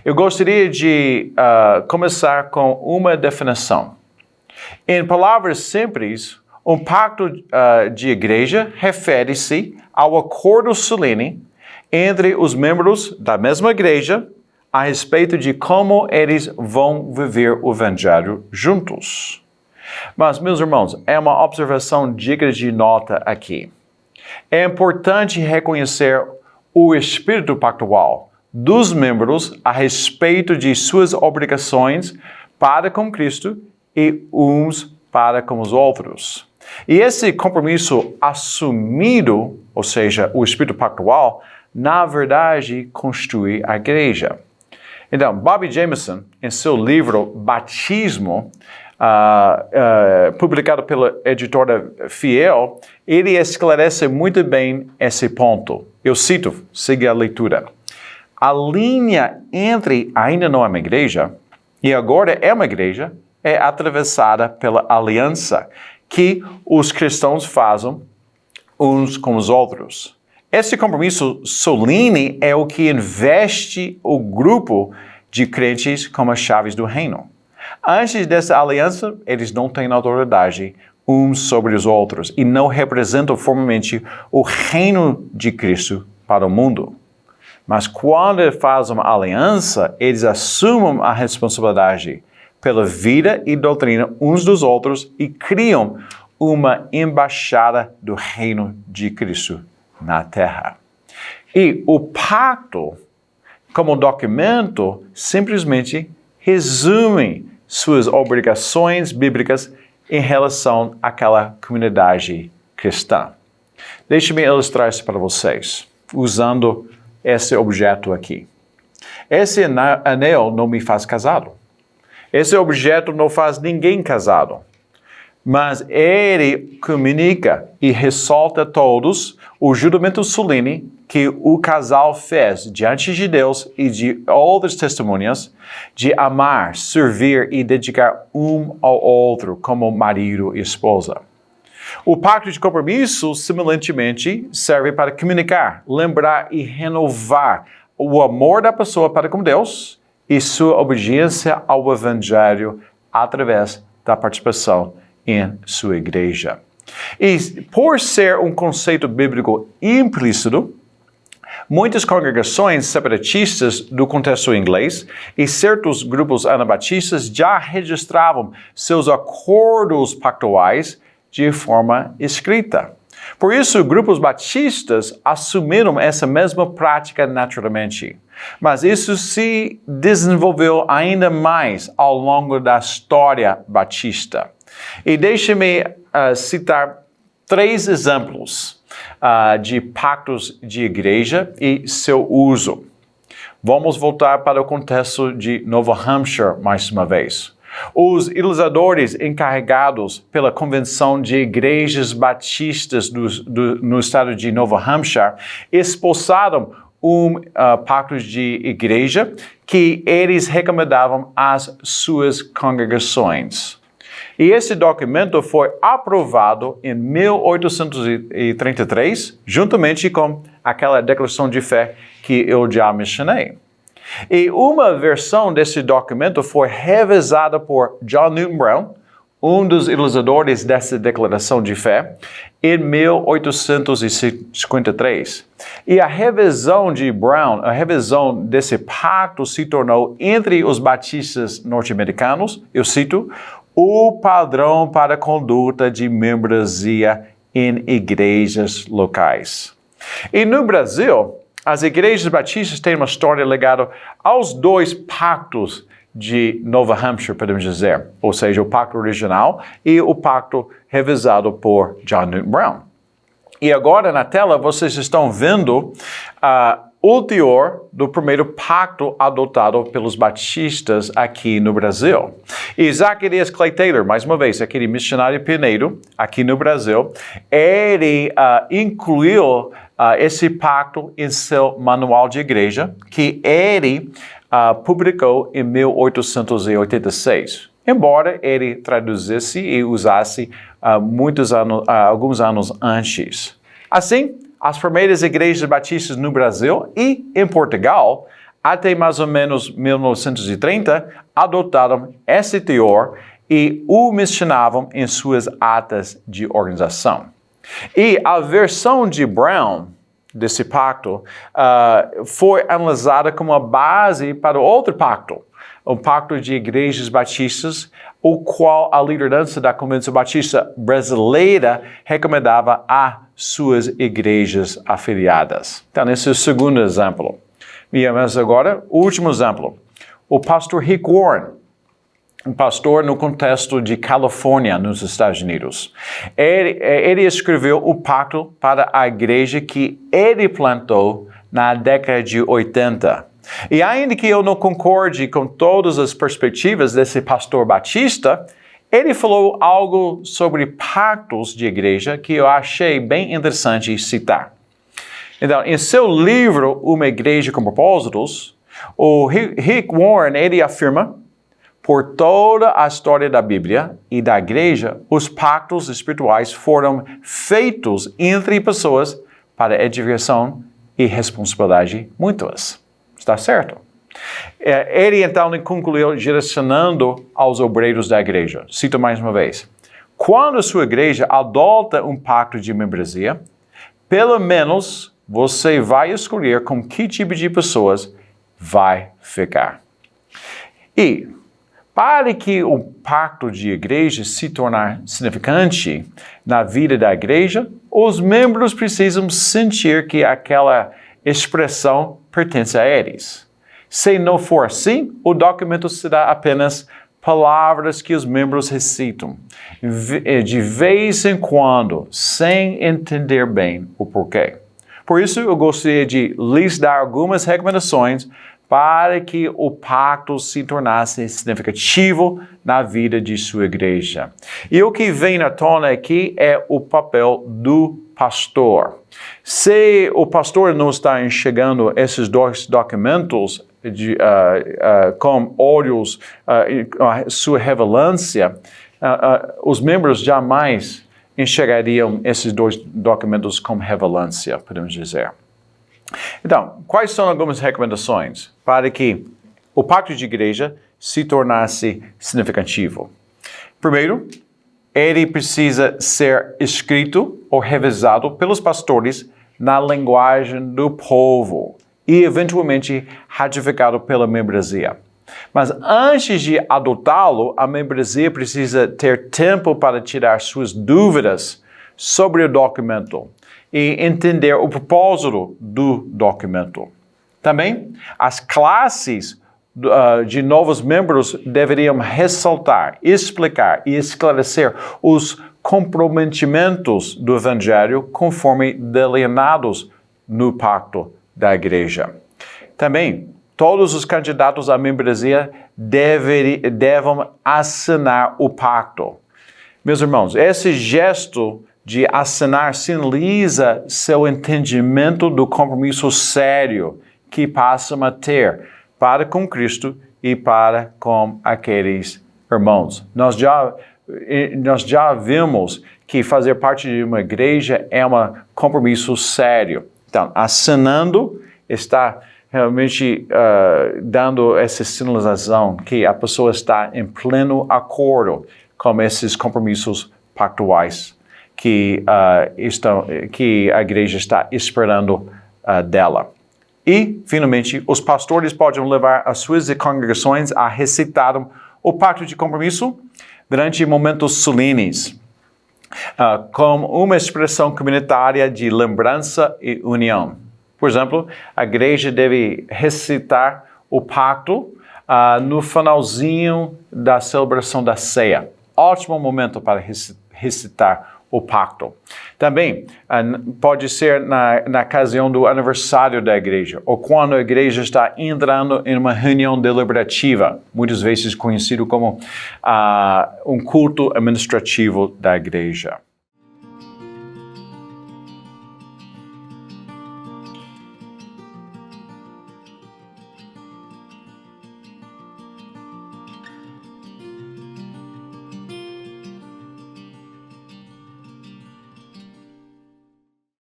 Eu gostaria de começar com uma definição. Em palavras simples, um pacto de igreja refere-se ao acordo solene entre os membros da mesma igreja a respeito de como eles vão viver o evangelho juntos. Mas, meus irmãos, é uma observação digna de nota aqui. É importante reconhecer o espírito pactual dos membros a respeito de suas obrigações para com Cristo e uns para com os outros. E esse compromisso assumido, ou seja, o espírito pactual, na verdade, constitui a igreja. Então, Bobby Jameson, em seu livro Batismo, publicado pela editora Fiel, ele esclarece muito bem esse ponto. Eu cito, siga a leitura. A linha entre ainda não é uma igreja e agora é uma igreja é atravessada pela aliança que os cristãos fazem uns com os outros. Esse compromisso solene é o que investe o grupo de crentes como as chaves do reino. Antes dessa aliança, eles não têm autoridade uns sobre os outros e não representam formalmente o reino de Cristo para o mundo. Mas quando fazem uma aliança, eles assumem a responsabilidade pela vida e doutrina uns dos outros e criam uma embaixada do reino de Cristo na terra. E o pacto, como documento, simplesmente resume suas obrigações bíblicas em relação àquela comunidade cristã. Deixe-me ilustrar isso para vocês, usando esse objeto aqui. Esse anel não me faz casado. Esse objeto não faz ninguém casado. Mas ele comunica e ressalta a todos o juramento solene que o casal fez diante de Deus e de outras testemunhas de amar, servir e dedicar um ao outro como marido e esposa. O pacto de compromisso, semelhantemente, serve para comunicar, lembrar e renovar o amor da pessoa para com Deus e sua obediência ao Evangelho através da participação em sua igreja. E por ser um conceito bíblico implícito, muitas congregações separatistas do contexto inglês e certos grupos anabatistas já registravam seus acordos pactuais de forma escrita. Por isso, grupos batistas assumiram essa mesma prática naturalmente. Mas isso se desenvolveu ainda mais ao longo da história batista. E deixe-me citar 3 exemplos de pactos de igreja e seu uso. Vamos voltar para o contexto de Nova Hampshire mais uma vez. Os idealizadores encarregados pela Convenção de Igrejas Batistas no estado de Nova Hampshire expulsaram pacto de igreja que eles recomendavam às suas congregações. E esse documento foi aprovado em 1833, juntamente com aquela declaração de fé que eu já mencionei. E uma versão desse documento foi revisada por John Newton Brown, um dos idealizadores dessa declaração de fé, em 1853. E a revisão de Brown, a revisão desse pacto se tornou, entre os batistas norte-americanos, eu cito, o padrão para a conduta de membresia em igrejas locais. E no Brasil, as igrejas batistas têm uma história ligada aos 2 pactos de Nova Hampshire, podemos dizer, ou seja, o pacto original e o pacto revisado por John Newton Brown. E agora na tela vocês estão vendo o teor do primeiro pacto adotado pelos batistas aqui no Brasil. E Zacarias Clay Taylor, mais uma vez, aquele missionário pioneiro aqui no Brasil, ele incluiu esse pacto em seu manual de igreja, que ele publicou em 1886. Embora ele traduzisse e usasse alguns anos antes. Assim, as primeiras igrejas batistas no Brasil e em Portugal até mais ou menos 1930, adotaram esse teor e o mencionavam em suas atas de organização. E a versão de Brown desse pacto foi analisada como a base para outro pacto, o Pacto de Igrejas Batistas, o qual a liderança da Convenção Batista Brasileira recomendava a suas igrejas afiliadas. Então, esse é o segundo exemplo. Mas agora, o último exemplo. O pastor Rick Warren, um pastor no contexto de Califórnia, nos Estados Unidos. Ele escreveu o pacto para a igreja que ele plantou na década de 80. E ainda que eu não concorde com todas as perspectivas desse pastor batista, ele falou algo sobre pactos de igreja que eu achei bem interessante citar. Então, em seu livro, Uma Igreja com Propósitos, o Rick Warren, ele afirma: por toda a história da Bíblia e da igreja, os pactos espirituais foram feitos entre pessoas para edificação e responsabilidade mútuas. Está certo? Ele então concluiu direcionando aos obreiros da igreja. Cito mais uma vez. Quando a sua igreja adota um pacto de membresia, pelo menos você vai escolher com que tipo de pessoas vai ficar. E para que o pacto de igreja se tornar significante na vida da igreja, os membros precisam sentir que aquela expressão pertence a eles. Se não for assim, o documento será apenas palavras que os membros recitam, de vez em quando, sem entender bem o porquê. Por isso, eu gostaria de lhes dar algumas recomendações para que o pacto se tornasse significativo na vida de sua igreja. E o que vem à tona aqui é o papel do pastor. Se o pastor não está enxergando esses dois documentos com olhos, sua relevância, os membros jamais enxergariam esses dois documentos com relevância, podemos dizer. Então, quais são algumas recomendações para que o pacto de igreja se tornasse significativo? Primeiro, ele precisa ser escrito ou revisado pelos pastores na linguagem do povo e, eventualmente, ratificado pela membresia. Mas antes de adotá-lo, a membresia precisa ter tempo para tirar suas dúvidas sobre o documento e entender o propósito do documento. Também, as classes de novos membros deveriam ressaltar, explicar e esclarecer os comprometimentos do Evangelho conforme delineados no pacto da igreja. Também, todos os candidatos à membresia devem assinar o pacto. Meus irmãos, esse gesto de assinar sinaliza seu entendimento do compromisso sério que passam a ter para com Cristo e para com aqueles irmãos. Nós já vimos que fazer parte de uma igreja é um compromisso sério. Então, assinando está realmente dando essa sinalização que a pessoa está em pleno acordo com esses compromissos pactuais que a igreja está esperando dela. E, finalmente, os pastores podem levar as suas congregações a recitar o pacto de compromisso durante momentos solenes, como uma expressão comunitária de lembrança e união. Por exemplo, a igreja deve recitar o pacto no finalzinho da celebração da ceia. Ótimo momento para recitar o pacto. Também pode ser na ocasião do aniversário da igreja, ou quando a igreja está entrando em uma reunião deliberativa, muitas vezes conhecido como um culto administrativo da igreja.